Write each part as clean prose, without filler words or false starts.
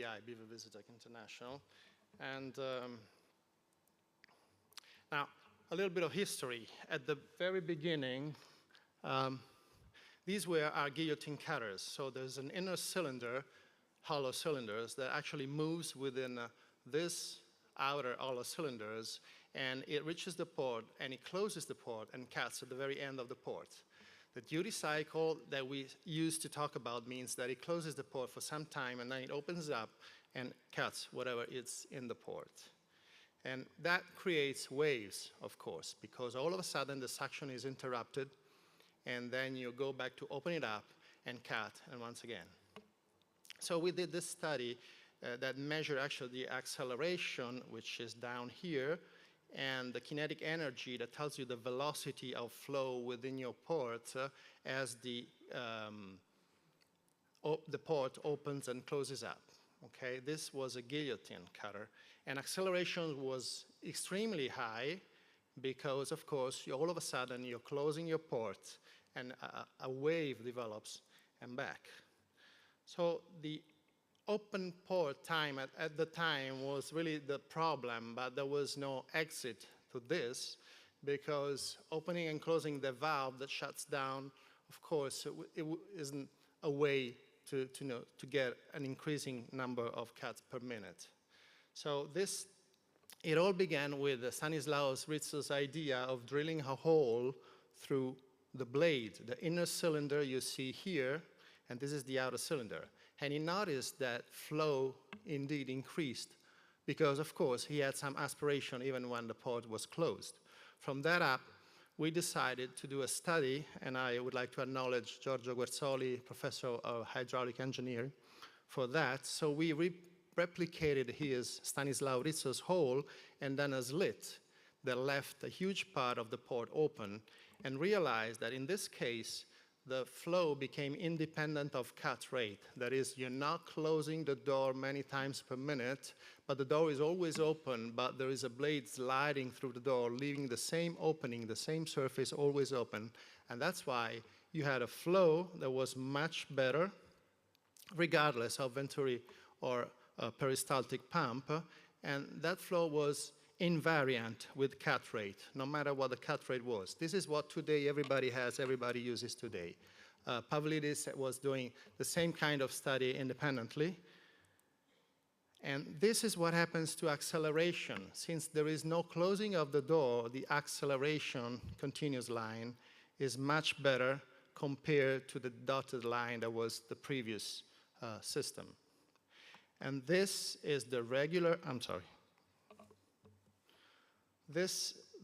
BVI, Beaver Visitec International. And now, a little bit of history. At the very beginning, these were our guillotine cutters. So there's an inner cylinder, hollow cylinders, that actually moves within this outer hollow cylinders, and it reaches the port, and it closes the port and cuts at the very end of the port. The duty cycle that we used to talk about means that it closes the port for some time, and then it opens up and cuts whatever is in the port. And that creates waves, of course, because all of a sudden the suction is interrupted, and then you go back to open it up and cut, and once again. So we did this study that measured actually the acceleration, which is down here, and the kinetic energy that tells you the velocity of flow within your port as the port opens and closes up. Okay, this was a guillotine cutter, and acceleration was extremely high because, of course, all of a sudden you're closing your port and a wave develops and back. So the open port time at the time was really the problem, but there was no exit to this because opening and closing the valve that shuts down, of course, it isn't a way to get an increasing number of cuts per minute. So it all began with Stanislaus Ritzo's idea of drilling a hole through the blade. The inner cylinder you see here, and this is the outer cylinder. And he noticed that flow indeed increased because, of course, he had some aspiration even when the port was closed. From that up, we decided to do a study, and I would like to acknowledge Giorgio Guerzoli, professor of hydraulic engineering, for that. So we replicated his Stanislaus Ritzo's hole and done a slit that left a huge part of the port open, and realized that in this case, the flow became independent of cut rate. That is, you're not closing the door many times per minute, but the door is always open, but there is a blade sliding through the door, leaving the same opening, the same surface always open. And that's why you had a flow that was much better, regardless of venturi or peristaltic pump, and that flow was invariant with cut rate, no matter what the cut rate was. This is what today everybody has, everybody uses today. Pavlidis was doing the same kind of study independently. And this is what happens to acceleration. Since there is no closing of the door, the acceleration continuous line is much better compared to the dotted line that was the previous system. And this is the regular,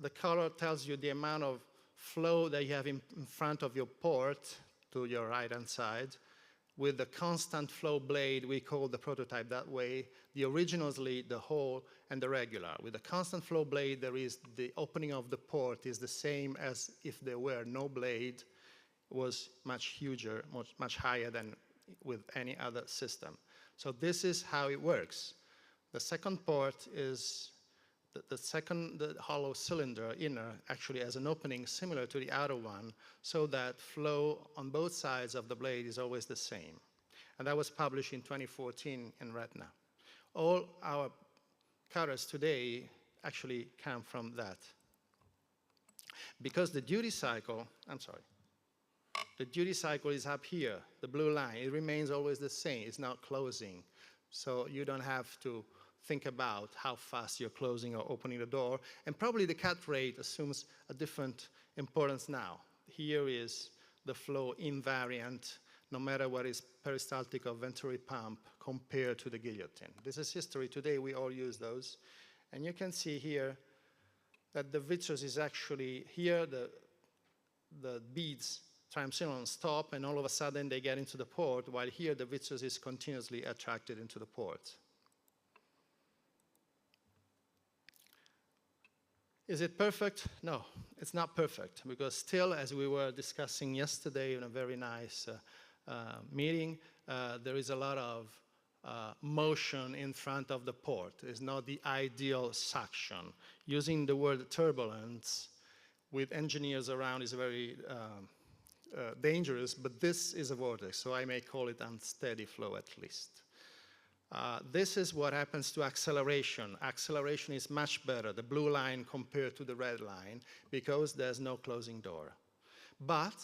the color tells you the amount of flow that you have in front of your port to your right-hand side. With the constant flow blade, we call the prototype that way. The originally, the whole, and the regular. With the constant flow blade, there is the opening of the port is the same as if there were no blade. It was much huger, much higher than with any other system. So this is how it works. The second port is the hollow cylinder inner actually has an opening similar to the outer one, so that flow on both sides of the blade is always the same. And that was published in 2014 in Retina. All our cutters today actually come from that. Because the duty cycle, the duty cycle is up here, the blue line. It remains always the same. It's not closing. So you don't have to think about how fast you're closing or opening the door. And probably the cut rate assumes a different importance now. Here is the flow invariant, no matter what is peristaltic or venturi pump compared to the guillotine. This is history. Today we all use those. And you can see here that the vitreous is actually here, the beads triamcinolone stop, and all of a sudden they get into the port, while here the vitreous is continuously attracted into the port. Is it perfect? No, it's not perfect, because still, as we were discussing yesterday in a very nice meeting, there is a lot of motion in front of the port. It's not the ideal suction. Using the word turbulence with engineers around is very dangerous, but this is a vortex, so I may call it unsteady flow at least. This is what happens to acceleration. Acceleration is much better, the blue line compared to the red line, because there's no closing door. But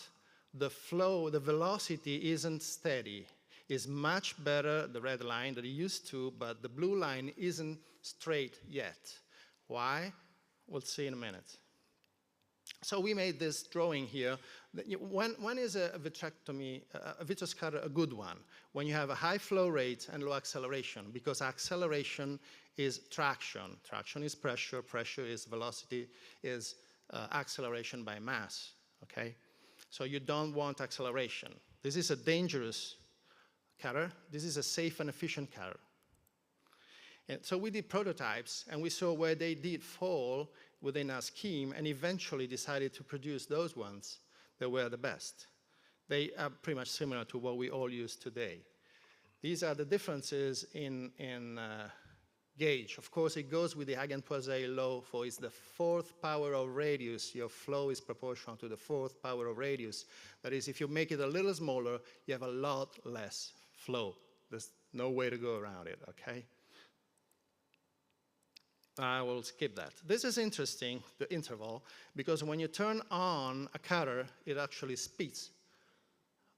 the flow, the velocity isn't steady. It's much better, the red line that it used to, but the blue line isn't straight yet. Why? We'll see in a minute. So we made this drawing here. When is a vitrectomy, a vitreous cutter, a good one? When you have a high flow rate and low acceleration, because acceleration is traction. Traction is pressure, pressure is velocity, is acceleration by mass, okay? So you don't want acceleration. This is a dangerous cutter. This is a safe and efficient cutter. And so we did prototypes, and we saw where they did fall within our scheme, and eventually decided to produce those ones that were the best. They are pretty much similar to what we all use today. These are the differences in gauge. Of course, it goes with the Hagen-Poiseuille law, for it's the fourth power of radius. Your flow is proportional to the fourth power of radius. That is, if you make it a little smaller, you have a lot less flow. There's no way to go around it, okay? I will skip that. This is interesting, the interval, because when you turn on a cutter, it actually spits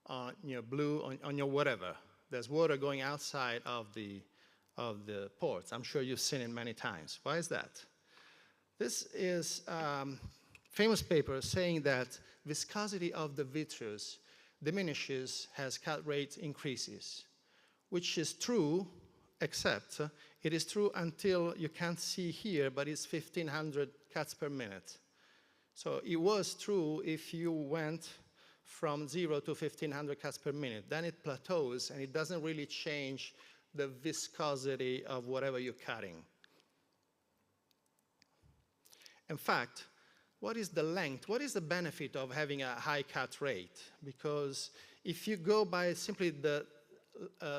on your blue, on your whatever. There's water going outside of the ports. I'm sure you've seen it many times. Why is that? This is famous paper saying that viscosity of the vitreous diminishes as cut rate increases, which is true, except it is true until you can't see here, but it's 1,500 cuts per minute. So it was true if you went from 0 to 1,500 cuts per minute. Then it plateaus, and it doesn't really change the viscosity of whatever you're cutting. In fact, what is the length? What is the benefit of having a high cut rate? Because if you go by simply the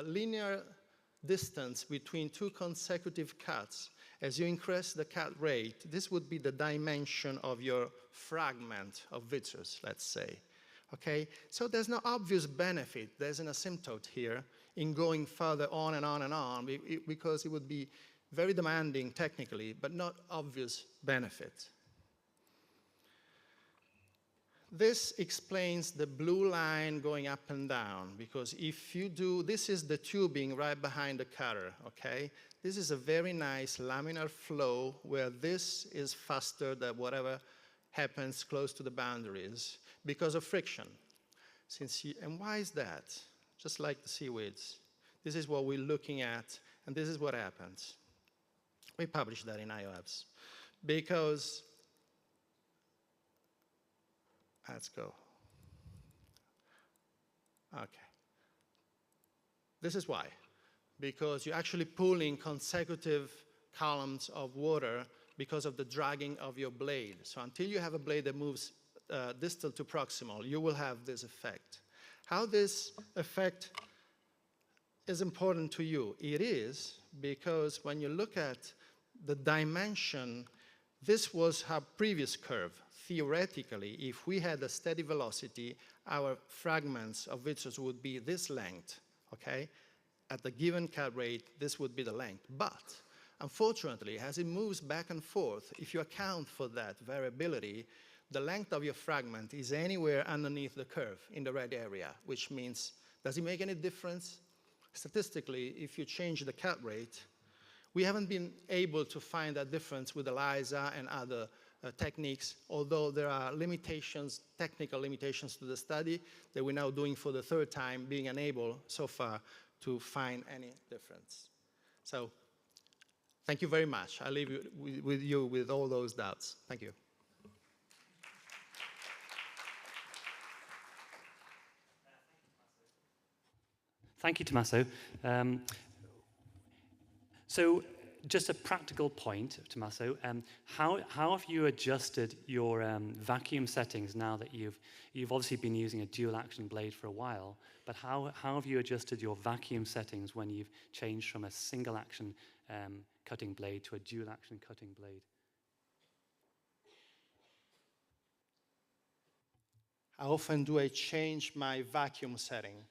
linear distance between two consecutive cuts, as you increase the cut rate, this would be the dimension of your fragment of vitreous, let's say. Okay? So there's no obvious benefit. There's an asymptote here in going further on and on and on, because it would be very demanding technically, but not obvious benefit. This explains the blue line going up and down, because if you do, this is the tubing right behind the cutter, okay? This is a very nice laminar flow where this is faster than whatever happens close to the boundaries because of friction. And why is that? Just like the seaweeds. This is what we're looking at, and this is what happens. We published that in IOABS because let's go. Okay. This is why. Because you're actually pulling consecutive columns of water because of the dragging of your blade. So until you have a blade that moves distal to proximal, you will have this effect. How this effect is important to you? It is because when you look at the dimension, this was our previous curve. Theoretically, if we had a steady velocity, our fragments of vitreous would be this length, okay? At the given cut rate, this would be the length. But, unfortunately, as it moves back and forth, if you account for that variability, the length of your fragment is anywhere underneath the curve in the red area, which means, does it make any difference? Statistically, if you change the cut rate, we haven't been able to find that difference with ELISA and other techniques, although there are limitations, technical limitations to the study that we're now doing for the third time, being unable so far to find any difference. So, thank you very much. I leave you with all those doubts. Thank you. Thank you, Tommaso. So, just a practical point, Tommaso. How have you adjusted your vacuum settings now that you've obviously been using a dual action blade for a while? But how have you adjusted your vacuum settings when you've changed from a single action cutting blade to a dual action cutting blade? How often do I change my vacuum setting,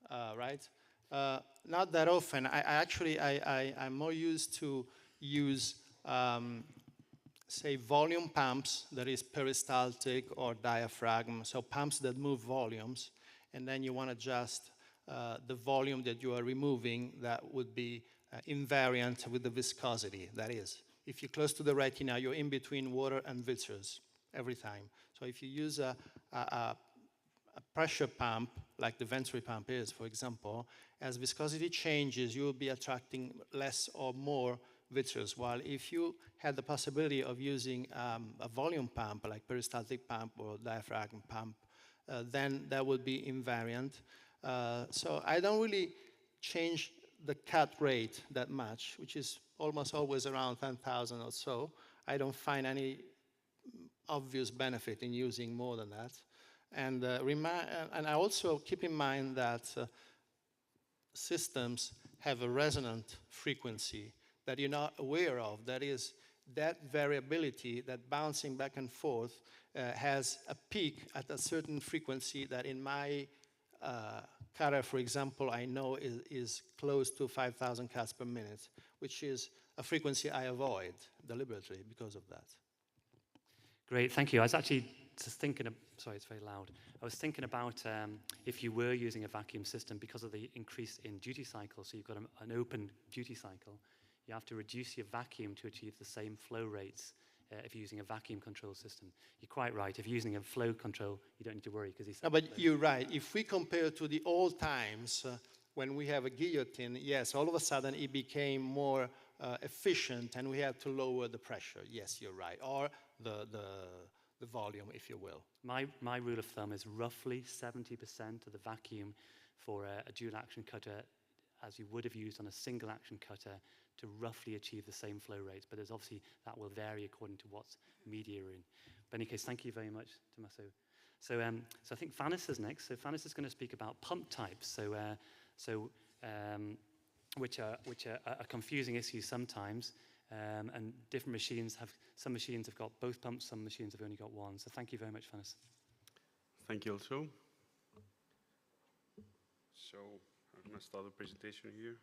right? Not that often. I'm more used to use, say, volume pumps, that is peristaltic or diaphragm, so pumps that move volumes, and then you want to adjust the volume that you are removing that would be invariant with the viscosity. That is, if you're close to the retina, you're in between water and vitreous every time. So if you use a pressure pump, like the Venturi pump is, for example, as viscosity changes, you will be attracting less or more vitreous, while if you had the possibility of using a volume pump, like peristaltic pump or diaphragm pump, then that would be invariant. So I don't really change the cut rate that much, which is almost always around 10,000 or so. I don't find any obvious benefit in using more than that. And I also keep in mind that systems have a resonant frequency that you're not aware of. That is, that variability, that bouncing back and forth, has a peak at a certain frequency that in my cutter, for example, I know is close to 5,000 cuts per minute, which is a frequency I avoid deliberately because of that. Great, thank you. I was actually just thinking, sorry, it's very loud. I was thinking about if you were using a vacuum system, because of the increase in duty cycle, so you've got an open duty cycle, you have to reduce your vacuum to achieve the same flow rates if you're using a vacuum control system. You're quite right. If you're using a flow control, you don't need to worry because it's... No, but you're right. If we compare to the old times, when we have a guillotine, yes, all of a sudden it became more efficient and we had to lower the pressure. Yes, you're right. Or the volume, if you will. My rule of thumb is roughly 70% of the vacuum for a dual action cutter as you would have used on a single action cutter to roughly achieve the same flow rates. But there's obviously, that will vary according to what media you're in. But in any case, thank you very much, Tommaso. So I think Fanis is next. So Fanis is going to speak about pump types. Which are a confusing issue sometimes. And different machines some machines have got both pumps, some machines have only got one. So thank you very much, Fanis. Thank you also. So I'm going to start the presentation here.